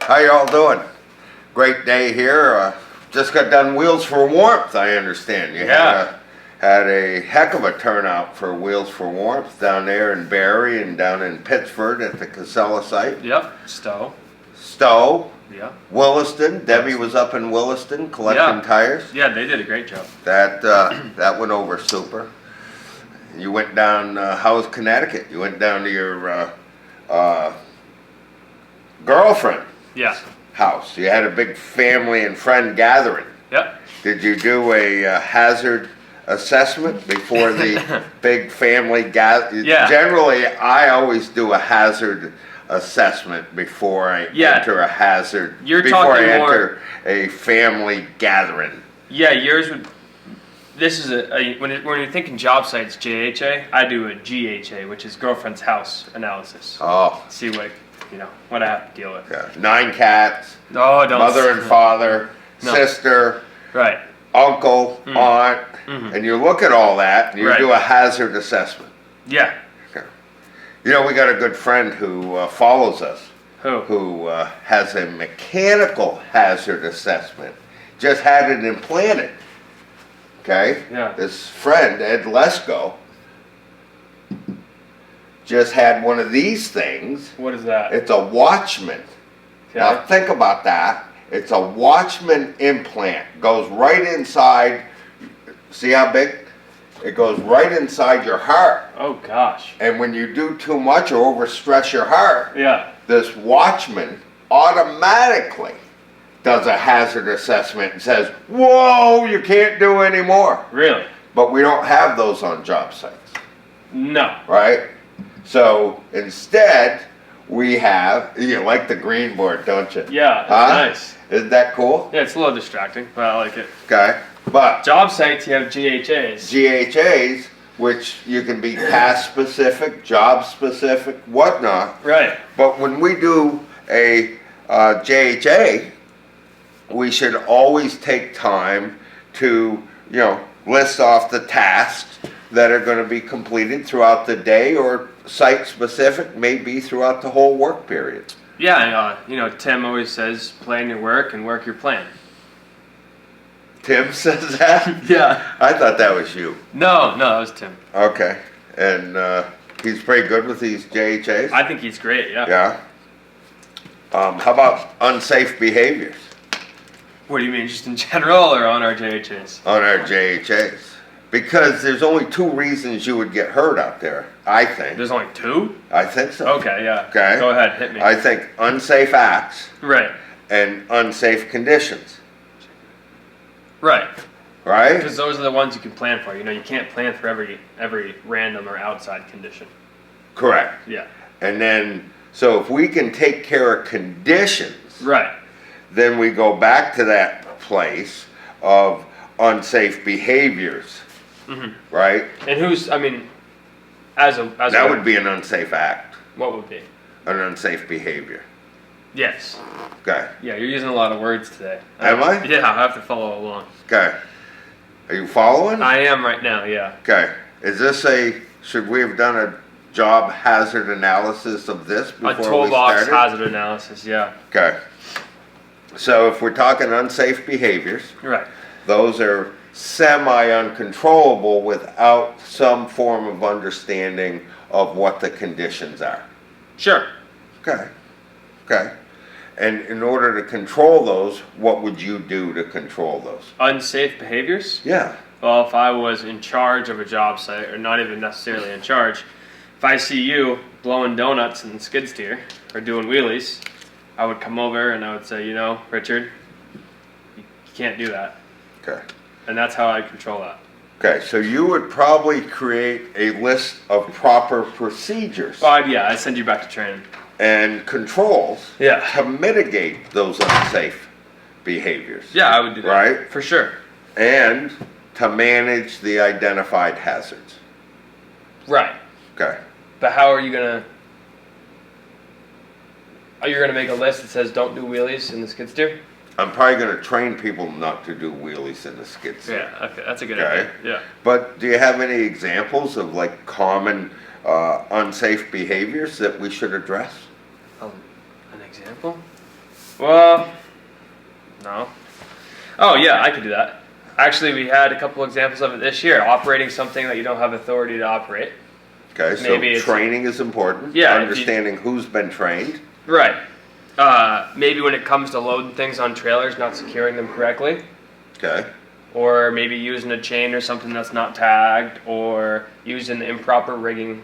How y'all doing? Great day here. Just got done Wheels for Warmth, I understand. You had a heck of a turnout for Wheels for Warmth down there in Barrie and down in Pittsford at the Casella site. Yep, Stowe. Yeah. Williston. Debbie was up in Williston collecting tires. Yeah, they did a great job. That went over super. You went down, how's Connecticut? You went down to your girlfriend. Yeah. House. You had a big family and friend gathering. Yep. Did you do a hazard assessment before the big family gather? Yeah. Generally, I always do a hazard assessment before I enter a hazard. Before I enter a family gathering. Yeah, yours would. This is when you're thinking job sites, JHA. I do a GHA, which is girlfriend's house analysis. Oh. See what I have to deal with. Yeah. 9 cats. Oh, don't. Mother and father, sister. Right. Uncle, aunt, and you look at all that and you do a hazard assessment. Yeah. Okay. You know, we got a good friend who follows us. Who has a mechanical hazard assessment. Just had it implanted. Okay? Yeah. This friend, Ed Lesko, just had one of these things. What is that? It's a Watchman. Okay. Now think about that. It's a Watchman implant. Goes right inside. See how big? It goes right inside your heart. Oh gosh. And when you do too much or overstress your heart, this Watchman automatically does a hazard assessment and says, whoa, you can't do any more. Really? But we don't have those on job sites. No. Right? So instead, we have, you like the green board, don't you? Yeah, it's nice. Isn't that cool? Yeah, it's a little distracting, but I like it. Okay. But job sites, you have GHAs. GHAs, which you can be task specific, job specific, whatnot. Right. But when we do a JHA, we should always take time to, list off the tasks that are going to be completed throughout the day, or site specific, maybe throughout the whole work period. Yeah, Tim always says, plan your work and work your plan. Tim says that? Yeah. I thought that was you. No, that was Tim. Okay. And he's pretty good with these JHAs? I think he's great, yeah. Yeah? How about unsafe behaviors? What do you mean, just in general or on our JHAs? On our JHAs. Because there's only 2 reasons you would get hurt out there, I think. There's only 2? I think so. Okay, yeah. Okay. Go ahead, hit me. I think unsafe acts. Right. And unsafe conditions. Right. Right? Because those are the ones you can plan for. You can't plan for every random or outside condition. Correct. Yeah. And then, so if we can take care of conditions. Right. Then we go back to that place of unsafe behaviors. Mm-hmm. Right? And that would be an unsafe act. What would be? An unsafe behavior. Yes. Okay. Yeah, you're using a lot of words today. Am I? Yeah, I have to follow along. Okay. Are you following? I am right now, yeah. Okay. Is this should we have done a job hazard analysis of this before we started? A toolbox hazard analysis, yeah. Okay. So if we're talking unsafe behaviors, right, those are semi-uncontrollable without some form of understanding of what the conditions are. Sure. Okay. Okay. And in order to control those, what would you do to control those? Unsafe behaviors? Yeah. Well, if I was in charge of a job site, or not even necessarily in charge, if I see you blowing donuts in the skid steer or doing wheelies, I would come over and I would say, Richard, you can't do that. Okay. And that's how I control that. Okay, so you would probably create a list of proper procedures. I'd send you back to training. And controls to mitigate those unsafe behaviors. Yeah, I would do that. Right? For sure. And to manage the identified hazards. Right. Okay. But how are you going to... Are you going to make a list that says don't do wheelies in the skid steer? I'm probably going to train people not to do wheelies in the skid steer. Yeah, okay, that's a good idea. Yeah. But do you have any examples of common unsafe behaviors that we should address? An example? Well, no. Oh yeah, I could do that. Actually, we had a couple examples of it this year. Operating something that you don't have authority to operate. Okay, so Maybe it's- training is important. Yeah, if you- Understanding who's been trained. Right. Maybe when it comes to loading things on trailers, not securing them correctly. Okay. Or maybe using a chain or something that's not tagged, or using improper rigging,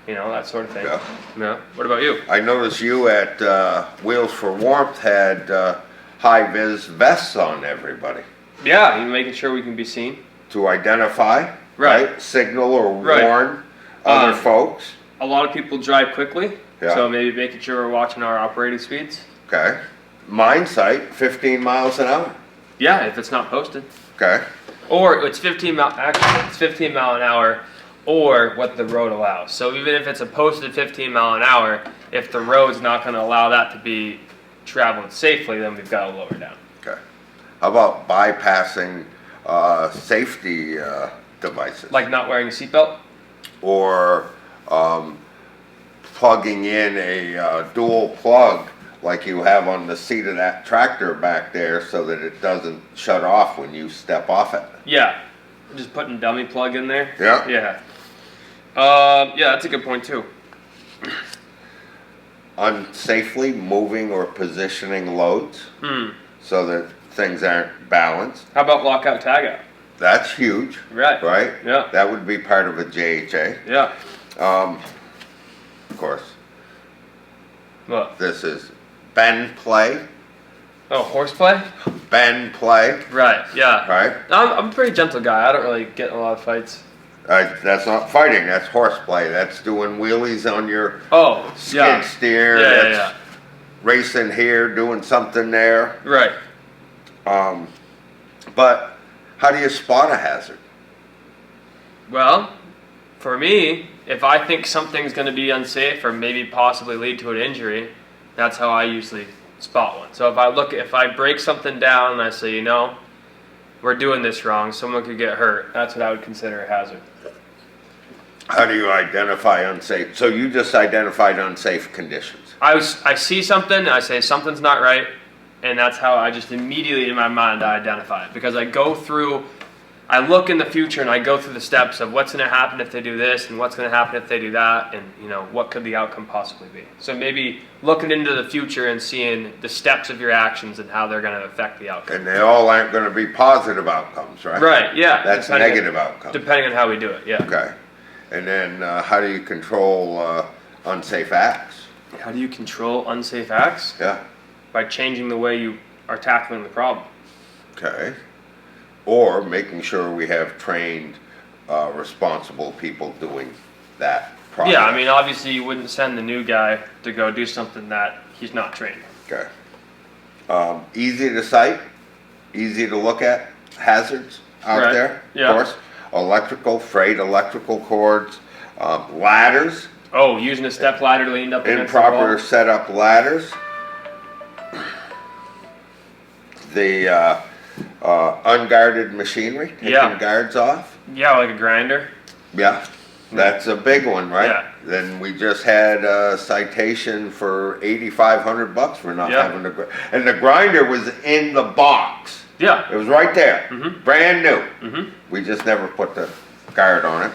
you know, that sort of thing. Yeah. Yeah. What about you? I noticed you at Wheels for Warmth had high-vis vests on everybody Yeah, you making sure we can be seen. to identify, Right. Signal or Right. warn other Um, folks. A lot of people drive quickly, Yeah. so maybe making sure we're watching our operating speeds. Okay. Mine site, 15 miles an hour. Yeah, if it's not posted. Okay. Or it's 15 mile. Actually, it's 15 mile an hour, or what the road allows. So even if it's a posted 15 mile an hour, if the road's not going to allow that to be traveled safely, then we've got to lower down. Okay. How about bypassing safety devices? Like not wearing a seatbelt. Or plugging in a dual plug like you have on the seat of that tractor back there so that it doesn't shut off when you step off it. Yeah, just putting dummy plug in there. Yeah. Yeah. Yeah, that's a good point too. Unsafely moving or positioning loads Hmm. so that things aren't balanced. How about lockout tagout? That's huge, Right. right? Yeah. That would be part of a JHA. Yeah. Of course, What? this is bend play, Oh, horseplay. bend play, Right. Yeah. right? I'm a pretty gentle guy. I don't really get in a lot of fights. That's not fighting, that's horseplay. That's doing wheelies on your Oh. skid Yeah. steer. Yeah. That's Yeah. racing here, doing something there. Right. But how do you spot a hazard? Well, for me, if I think something's going to be unsafe or maybe possibly lead to an injury, that's how I usually spot one. So if I break something down and I say, you know, we're doing this wrong, someone could get hurt, that's what I would consider a hazard. How do you identify unsafe? So you just identified unsafe conditions. I see something, I say something's not right, and that's how I just immediately in my mind I identify it. Because I look in the future and I go through the steps of what's going to happen if they do this and what's going to happen if they do that, and you know, what could the outcome possibly be. So maybe looking into the future and seeing the steps of your actions and how they're going to affect the outcome. And they all aren't going to be positive outcomes, right? Right, yeah. That's negative outcomes. Depending on how we do it, yeah. Okay. And then how do you control unsafe acts? How do you control unsafe acts? Yeah. By changing the way you are tackling the problem. Okay. Or making sure we have trained, responsible people doing that project. Yeah, I mean, obviously you wouldn't send the new guy to go do something that he's not trained. Okay. Easy to sight, easy to look at hazards out Right. there, Yeah. of course. Frayed electrical cords, ladders, Oh, using a step ladder leaned up against the improper wall. setup ladders. The unguarded machinery, taking Yeah. guards off. Yeah, like a grinder. Yeah, that's a big one, right? Yeah. Then we just had a citation for $8,500 for not Yeah. having and the grinder was in the box. Yeah. It was right there, Mhm. brand new. Mm-hmm. We just never put the guard on it.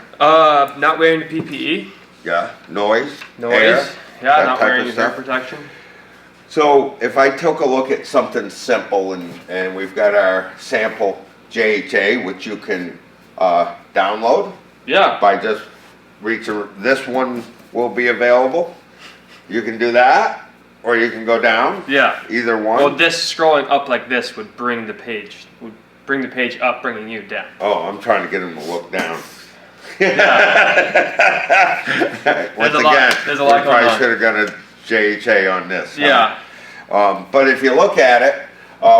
Not wearing the PPE. Yeah, noise, Noise. air, Yeah, that not type wearing of your hair stuff. protection. So if I took a look at something simple and we've got our sample JHA, which you can download Yeah. by just reaching, this one will be available. You can do that, or you can go down, Yeah. either one. Well, this scrolling up like this would bring the page up, bringing you down. Oh, I'm trying to get him to look down. Once a lot- again, there's a lot we going probably on. should have done a JHA on this. huh? Yeah. But if you look at it,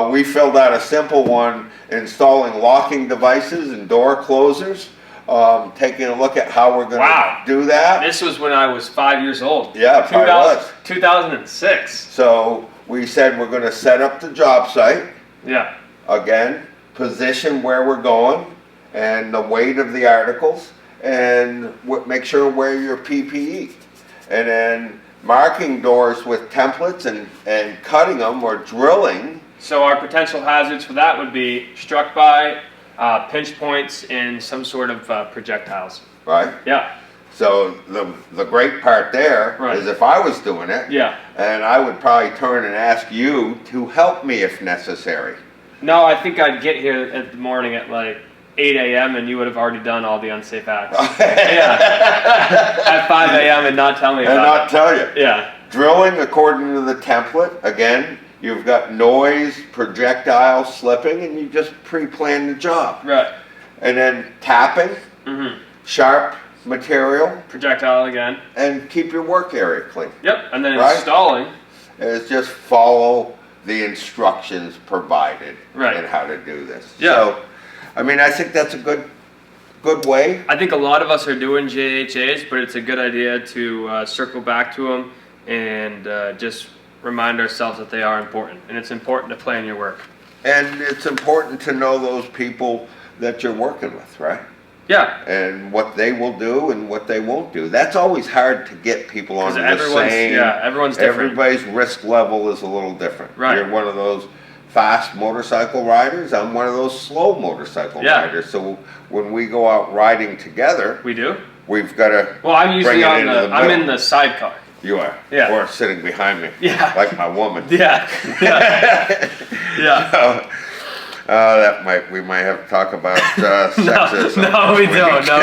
we filled out a simple one installing locking devices and door closers. Taking a look at how we're going to Wow. do that. This was when I was 5 years old. Yeah, it probably was. 2006. So we said we're going to set up the job site. Yeah. Again, position where we're going and the weight of the articles, and make sure wear your PPE. And then marking doors with templates and cutting them or drilling. So our potential hazards for that would be struck by, pinch points, and some sort of projectiles. Right? Yeah. So the great part there Right. is if I was doing it, Yeah. and I would probably turn and ask you to help me if necessary. No, I think I'd get here at the morning at like 8 a.m. and you would have already done all the unsafe acts. Yeah. At 5 a.m. and not tell me And about not tell you. it. Yeah. Drilling according to the template, again, you've got noise, projectile, slipping, and you just pre-plan the job. Right. And then tapping, Mm-hmm. sharp material, Projectile again. and keep your work area clean. Yep. And then Right. installing. Is just follow the instructions provided Right. and how to do this. Yeah. So, I mean, I think that's a good way. I think a lot of us are doing JHAs, but it's a good idea to circle back to them and just remind ourselves that they are important. And it's important to plan your work. And it's important to know those people that you're working with, right? Yeah. And what they will do and what they won't do. That's always hard to get people on the same. Everyone's different. Everybody's risk level is a little different. Right. You're one of those fast motorcycle riders. I'm one of those slow motorcycle riders. So when we go out riding together, We do? we've got to. Well, I'm usually Bring it on into the I'm middle. in the sidecar. You are. Yeah. Or sitting behind me. Yeah. Like my woman. Yeah. Yeah. Yeah. We might have to talk about sexism. No, we don't. No,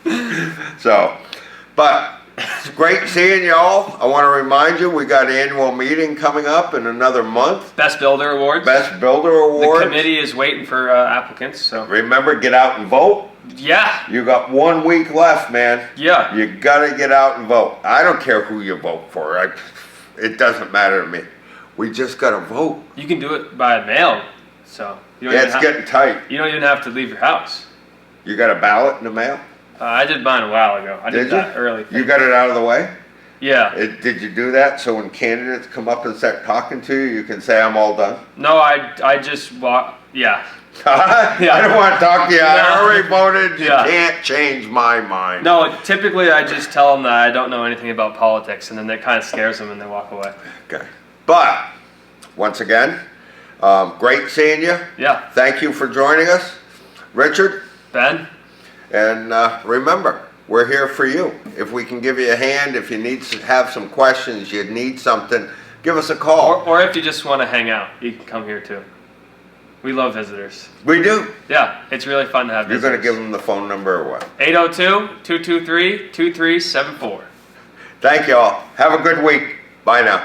we don't. So, but it's great seeing y'all. I want to remind you, we got an annual meeting coming up in another month. Best Builder Awards. Best Builder The Award. committee is waiting for applicants, so. Remember, get out and vote. Yeah. You got 1 week left, man. Yeah. You gotta get out and vote. I don't care who you vote for. It doesn't matter to me. We just gotta vote. You can do it by mail, so. You don't Yeah, even it's have- getting tight. You don't even have to leave your house. You got a ballot in the mail? I did mine a while ago. I did Did that you? early. You got it out of the way? Yeah. Did you do that so when candidates come up and start talking to you, you can say, I'm all done? No, I just walk. Yeah. I don't want to talk to you. I No. already voted. You Yeah. can't change my mind. No, typically I just tell them that I don't know anything about politics, and then that kind of scares them and they walk away. Okay. But, once again, great seeing you. Yeah. Thank you for joining us, Richard. Ben? And remember, we're here for you. If we can give you a hand, if you need to have some questions, you need something, give us a call. Or if you just want to hang out, you can come here too. We love visitors. We do. Yeah, it's really fun to have You're visitors. going to give them the phone number or what? 802-223-2374. Thank you all. Have a good week. Bye now.